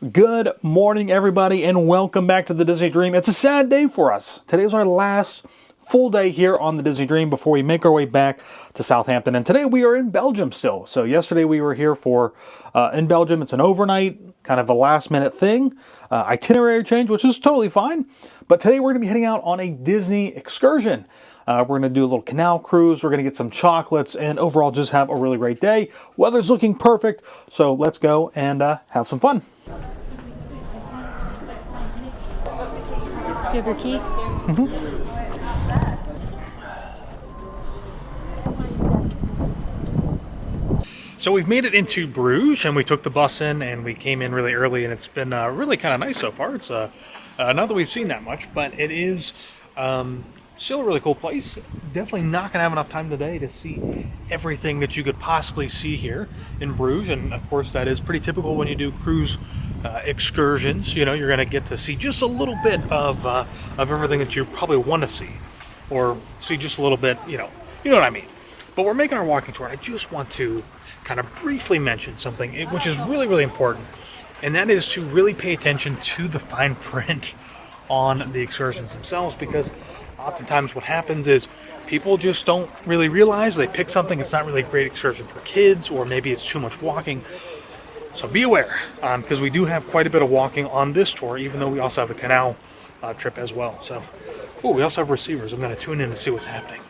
Good morning, everybody, and welcome back to the Disney Dream. It's a sad day for us. Today was our last full day here on the Disney Dream before we make our way back to Southampton. And today we are in Belgium still. So yesterday we were here for, in Belgium, it's an overnight, kind of a last minute thing, itinerary change, which is totally fine. But today we're going to be heading out on a Disney excursion. We're going to do a little canal cruise. We're going to get some chocolates and overall just have a really great day. Weather's looking perfect. So let's go and have some fun. You have your key? So we've made it into Bruges, and we took the bus in, and we came in really early, and it's been really kind of nice so far. It's not that we've seen that much, but it is still a really cool place. Definitely not going to have enough time today to see everything that you could possibly see here in Bruges, and of course that is pretty typical when you do cruise excursions. You know, you're going to get to see just a little bit of everything that you probably want to see, or see just a little bit. You know what I mean. But we're making our walking tour, and I just want to kind of briefly mention something which is really, really important, and that is to really pay attention to the fine print on the excursions themselves, because oftentimes what happens is people just don't really realize they pick something. It's not really a great excursion for kids, or maybe it's too much walking. So be aware, because we do have quite a bit of walking on this tour, even though we also have a canal trip as well. So, we also have receivers. I'm going to tune in to see what's happening.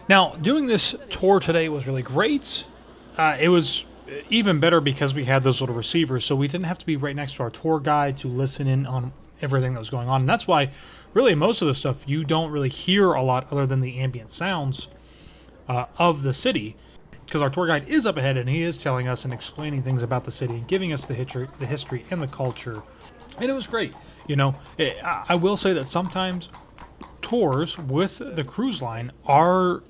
Now, doing this tour today was really great. It was even better because we had those little receivers, so we didn't have to be right next to our tour guide to listen in on everything that was going on. And that's why, really, most of the stuff you don't really hear a lot other than the ambient sounds of the city, because our tour guide is up ahead and he is telling us and explaining things about the city and giving us the history and the culture. And it was great. You know, I will say that sometimes tours with the cruise line are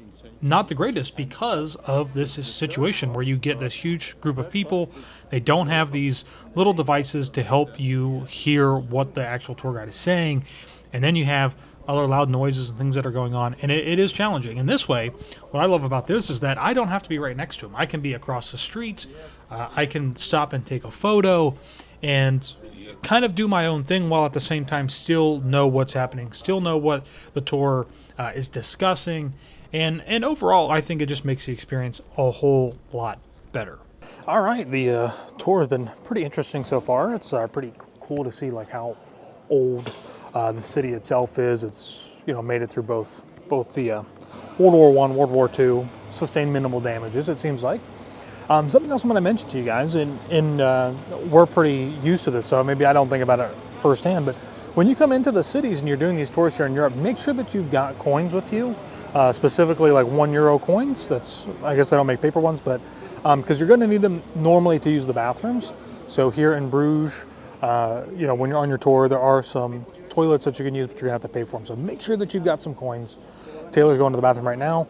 not the greatest because of this situation where you get this huge group of people. They don't have these little devices to help you hear what the actual tour guide is saying, and then you have other loud noises and things that are going on, and it is challenging. And this way, what I love about this is that I don't have to be right next to them. I can be across the street, I can stop and take a photo and kind of do my own thing, while at the same time still know what's happening, still know what the tour is discussing, and overall I think it just makes the experience a whole lot better. All right, the tour has been pretty interesting so far. It's pretty cool to see like how old the city itself is. It's made it through both the World War I, World War II, sustained minimal damages, it seems like. Something else I'm going to mention to you guys, and we're pretty used to this, so maybe I don't think about it firsthand, but when you come into the cities and you're doing these tours here in Europe, make sure that you've got coins with you, specifically like €1 coins. I guess they don't make paper ones, but because you're going to need them normally to use the bathrooms. So here in Bruges, when you're on your tour, there are some toilets that you can use, but you're going to have to pay for them. So make sure that you've got some coins. Taylor's going to the bathroom right now.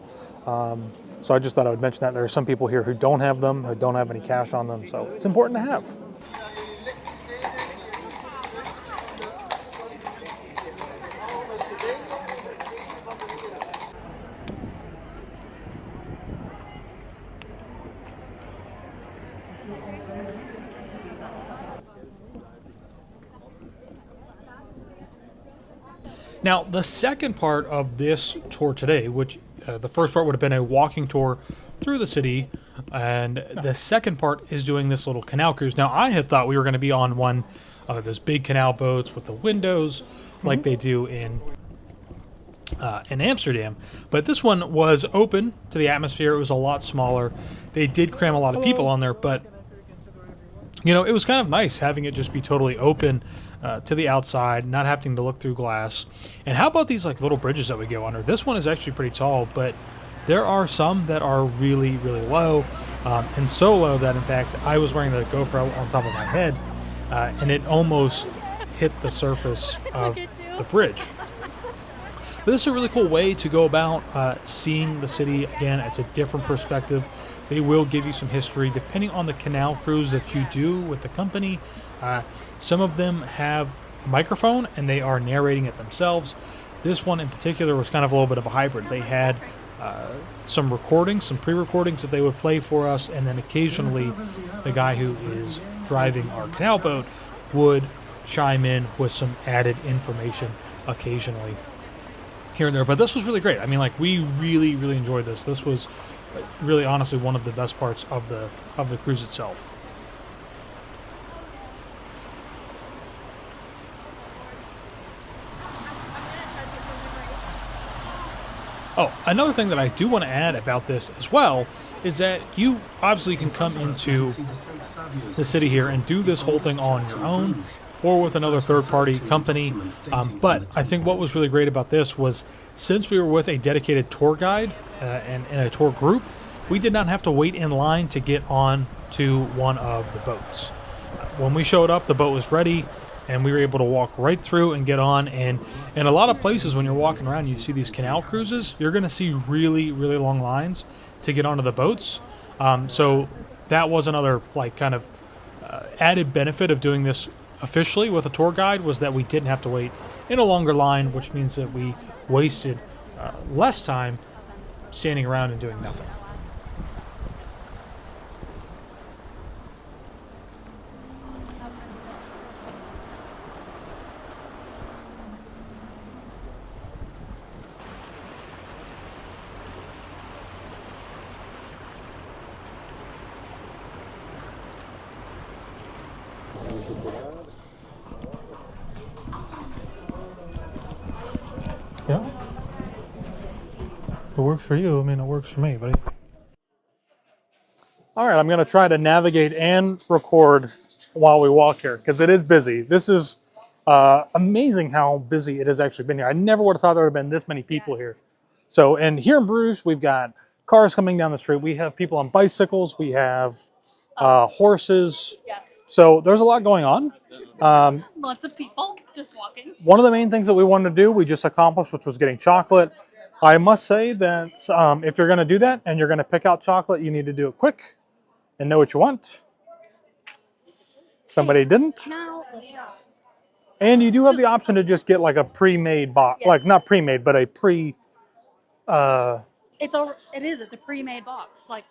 So I just thought I would mention that. There are some people here who don't have them, who don't have any cash on them. So it's important to have. Now, the second part of this tour today, which the first part would have been a walking tour through the city, and the second part is doing this little canal cruise. Now, I had thought we were going to be on one of those big canal boats with the windows like they do in Amsterdam, but this one was open to the atmosphere. It was a lot smaller. They did cram a lot of people on there, but it was kind of nice having it just be totally open to the outside, not having to look through glass. And how about these like little bridges that we go under? This one is actually pretty tall, but there are some that are really, really low, and so low that in fact I was wearing the GoPro on top of my head, and it almost hit the surface of the bridge. But this is a really cool way to go about seeing the city. Again, it's a different perspective. They will give you some history depending on the canal cruise that you do with the company. Some of them have a microphone and they are narrating it themselves. This one in particular was kind of a little bit of a hybrid. They had some recordings, some pre-recordings that they would play for us, and then occasionally the guy who is driving our canal boat would chime in with some added information occasionally here and there. But this was really great. I mean, like, we really, really enjoyed this. This was really, honestly, one of the best parts of the cruise itself. Oh, another thing that I do want to add about this as well is that you obviously can come into the city here and do this whole thing on your own or with another third-party company. But I think what was really great about this was, since we were with a dedicated tour guide and a tour group, we did not have to wait in line to get on to one of the boats. When we showed up, the boat was ready, and we were able to walk right through and get on. And in a lot of places, when you're walking around, you see these canal cruises, you're going to see really, really long lines to get onto the boats. So that was another, like, kind of added benefit of doing this officially with a tour guide, was that we didn't have to wait in a longer line, which means that we wasted less time standing around and doing nothing. Yeah. If it works for you, I mean, it works for me, buddy. All right, I'm going to try to navigate and record while we walk here, because it is busy. This is amazing how busy it has actually been here. I never would have thought there would have been this many people here. So, and here in Bruges, we've got cars coming down the street. We have people on bicycles. We have horses. Yes. So there's a lot going on. Lots of people just walking. One of the main things that we wanted to do, we just accomplished, which was getting chocolate. I must say that if you're going to do that and you're going to pick out chocolate, you need to do it quick and know what you want. Somebody didn't. Now, And you do have the option to just get like a pre-made box, like not pre-made, but a pre. it's a pre-made box. Like,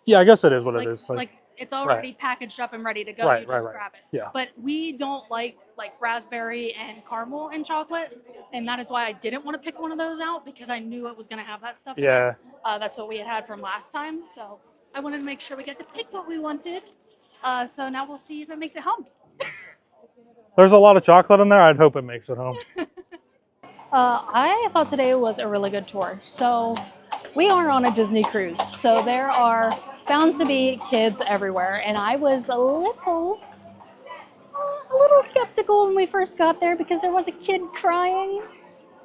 Yeah, I guess it is what it is. Like it's already packaged up and ready to go. Right, you just right. grab it. Yeah. But we don't like raspberry and caramel and chocolate, and that is why I didn't want to pick one of those out, because I knew it was going to have that stuff. Yeah. That's what we had from last time, so I wanted to make sure we got to pick what we wanted. So now we'll see if it makes it home. There's a lot of chocolate in there. I'd hope it makes it home. I thought today was a really good tour. So we are on a Disney cruise, so there are bound to be kids everywhere, and I was a little skeptical when we first got there, because there was a kid crying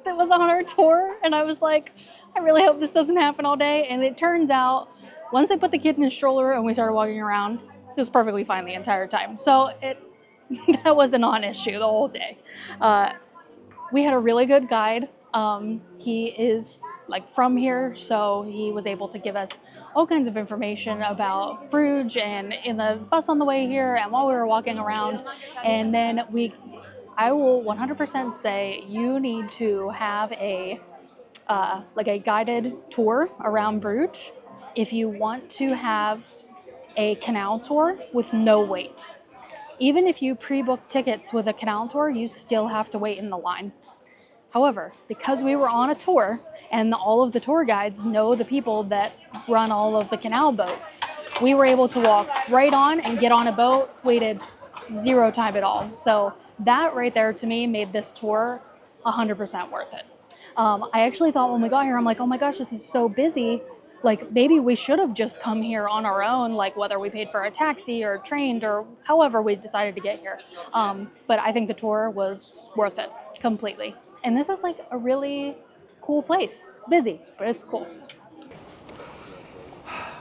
that was on our tour, and I was like, I really hope this doesn't happen all day. And it turns out, once I put the kid in his stroller and we started walking around, it was perfectly fine the entire time. So that was a non-issue the whole day. We had a really good guide. He is from here, so he was able to give us all kinds of information about Bruges and in the bus on the way here and while we were walking around. And then I will 100% say you need to have a guided tour around Bruges if you want to have a canal tour with no wait. Even if you pre-book tickets with a canal tour, you still have to wait in the line. However, because we were on a tour and all of the tour guides know the people that run all of the canal boats, we were able to walk right on and get on a boat, waited 0 time at all. So that right there to me made this tour 100% worth it. I actually thought when we got here, I'm like, oh my gosh, this is so busy. Maybe we should have just come here on our own, whether we paid for a taxi or trained or however we decided to get here. But I think the tour was worth it completely. And this is a really cool place. Busy, but it's cool.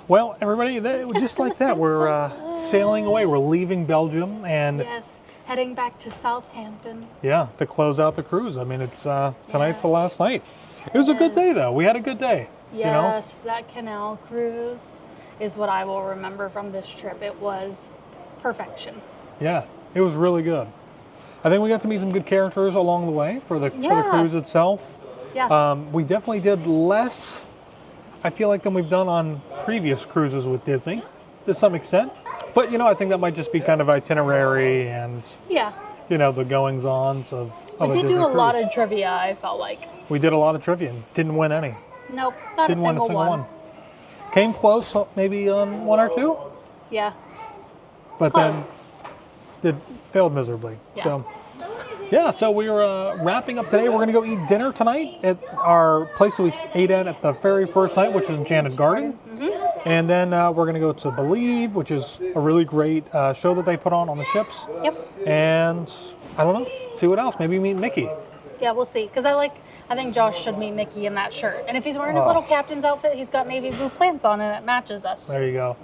Well, everybody, just like that, we're sailing away. We're leaving Belgium and yes, heading back to Southampton. Yeah, to close out the cruise. I mean, it's tonight's the last night. It was a good day, though. We had a good day. Yes, that canal cruise is what I will remember from this trip. It was perfection. Yeah, it was really good. I think we got to meet some good characters along the way for the cruise itself. Yeah. We definitely did less I feel like, than we've done on previous cruises with Disney, to some extent. But, you know, I think that might just be kind of itinerary and, Yeah. you know, the goings-ons of We a did Disney do a lot cruise. of trivia, I felt like. We did a lot of trivia and didn't win any. Nope, not Didn't a win a single single one. Came close, maybe on one or two, Yeah. but Close. then failed miserably. Yeah. So, yeah, so we're wrapping up today. We're going to go eat dinner tonight at our place that we ate at the very first night, which is Enchanted Garden. And then we're going to go to Believe, which is a really great show that they put on the ships. Yep. And I don't know, see what else. Maybe meet Mickey. Yeah, we'll see. Because I think Josh should meet Mickey in that shirt. And if he's wearing his little captain's outfit, he's got navy blue plants on and it matches us. There you go.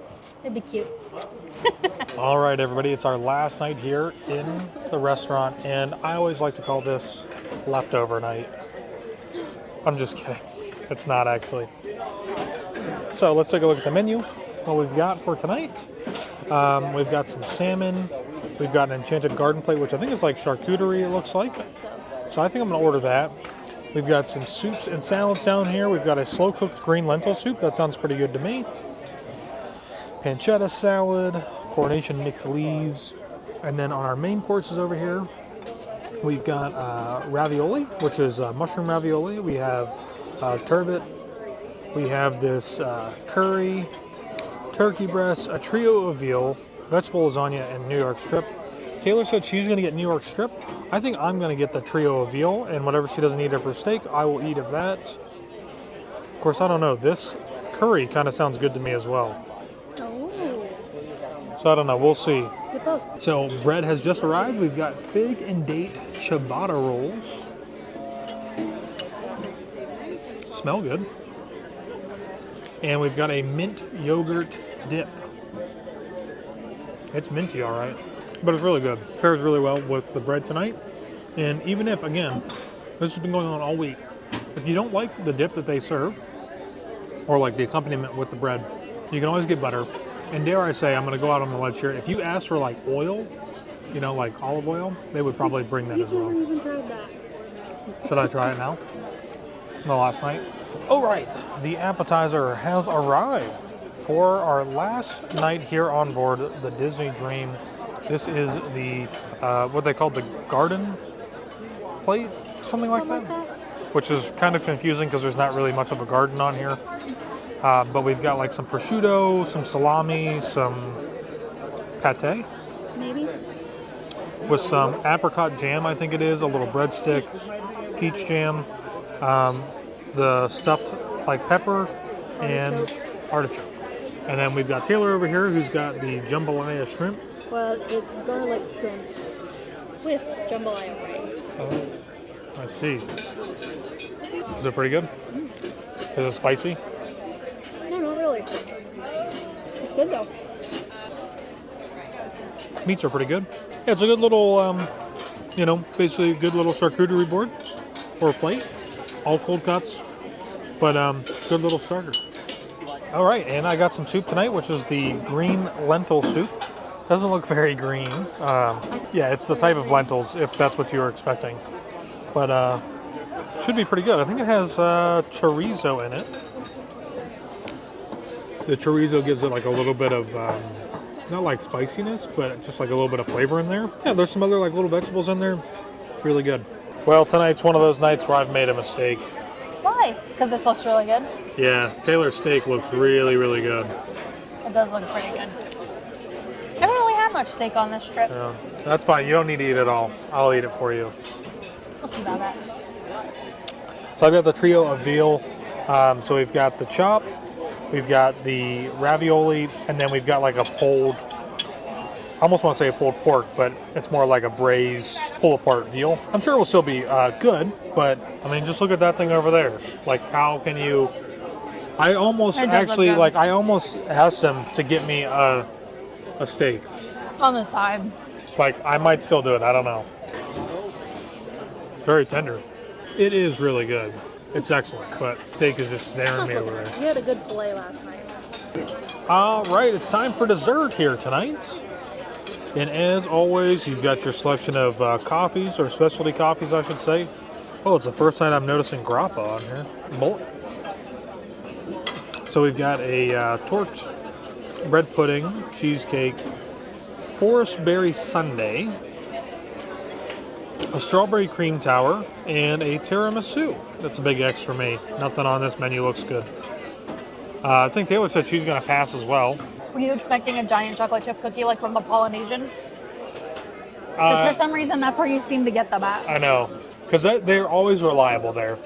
It'd be cute. All right, everybody, it's our last night here in the restaurant, and I always like to call this leftover night. I'm just kidding. It's not actually. So let's take a look at the menu, what we've got for tonight. We've got some salmon. We've got an Enchanted Garden plate, which I think is like charcuterie, it looks like. So I think I'm going to order that. We've got some soups and salads down here. We've got a slow-cooked green lentil soup. That sounds pretty good to me. Pancetta salad, coronation mixed leaves, and then on our main courses over here, we've got ravioli, which is mushroom ravioli. We have turbot. We have this curry, turkey breast, a trio of veal, vegetable lasagna, and New York strip. Taylor said she's going to get New York strip. I think I'm going to get the trio of veal, and whatever she doesn't eat of her steak, I will eat of that. Of course, I don't know. This curry kind of sounds good to me as well. So I don't know, we'll see. Get both. So bread has just arrived. We've got fig and date ciabatta rolls. Smell good. And we've got a mint yogurt dip. It's minty, all right, but it's really good. Pairs really well with the bread tonight. And even if, again, this has been going on all week, if you don't like the dip that they serve, or like the accompaniment with the bread, you can always get butter. And dare I say, I'm going to go out on the ledge here. If you ask for like oil, you know, like olive oil, they would probably bring that as well. You've never even tried that. Should I try it now? No, last night. All right, the appetizer has arrived for our last night here on board the Disney Dream. This is the what they call the garden plate, something like that, which is kind of confusing because there's not really much of a garden on here. But we've got like some prosciutto, some salami, some pate. Maybe. With some apricot jam, I think it is, a little breadstick, peach jam, the stuffed like pepper, and artichoke. And then we've got Taylor over here who's got the jambalaya shrimp. Well, it's garlic shrimp with jambalaya rice. Oh, I see. Is it pretty good? Is it spicy? No, not really. It's good though. Meats are pretty good. Yeah, it's a good little, you know, basically a good little charcuterie board or plate. All cold cuts, but good little starter. All right, and I got some soup tonight, which is the green lentil soup. Doesn't look very green. Yeah, it's the type of lentils, if that's what you were expecting. But should be pretty good. I think it has chorizo in it. The chorizo gives it like a little bit of, not like spiciness, but just like a little bit of flavor in there. Yeah, there's some other like little vegetables in there. It's really good. Well, tonight's one of those nights where I've made a mistake. Why? Because this looks really good. Yeah, Taylor's steak looks really, really good. It does look pretty good. I haven't really had much steak on this trip. Yeah, that's fine. You don't need to eat it all. I'll eat it for you. We'll see about that. So I've got the trio of veal. So we've got the chop, we've got the ravioli, and then we've got like a pulled, I almost want to say a pulled pork, but it's more like a braised, pull-apart veal. I'm sure it will still be good, but I mean, just look at that thing over there. Like, how can you? I almost actually like. I almost asked him to get me a steak. On the side. Like, I might still do it. I don't know. It's very tender. It is really good. It's excellent, but steak is just staring me over there. We had a good filet last night. All right, it's time for dessert here tonight. And as always, you've got your selection of coffees, or specialty coffees, I should say. Oh, it's the first time I'm noticing grappa on here. So we've got a torte bread pudding, cheesecake, forest berry sundae, a strawberry cream tower, and a tiramisu. That's a big X for me. Nothing on this menu looks good. I think Taylor said she's going to pass as well. Were you expecting a giant chocolate chip cookie like from the Polynesian? Because for some reason, that's where you seem to get them at. I know, because they're always reliable there.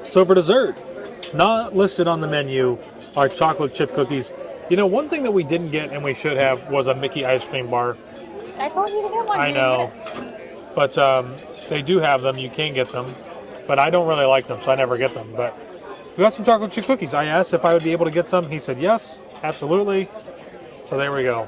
So for dessert, not listed on the menu are chocolate chip cookies. You know, one thing that we didn't get and we should have was a Mickey ice cream bar. I told you to get one. I know, but they do have them. You can get them, but I don't really like them, so I never get them. But we got some chocolate chip cookies. I asked if I would be able to get some. He said yes, absolutely. So there we go.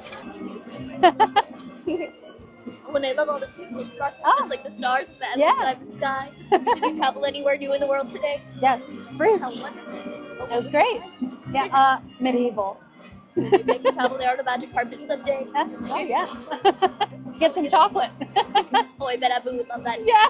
When I love all the people sparkles, just like the stars in the endless sky. Did you travel anywhere new in the world today? Yes. Bridge. How wonderful. It was great. Yeah, medieval. Maybe I can travel there on a magic carpet someday. Oh, yes. Get some chocolate. Oh, I bet Abu would love that too. Yeah.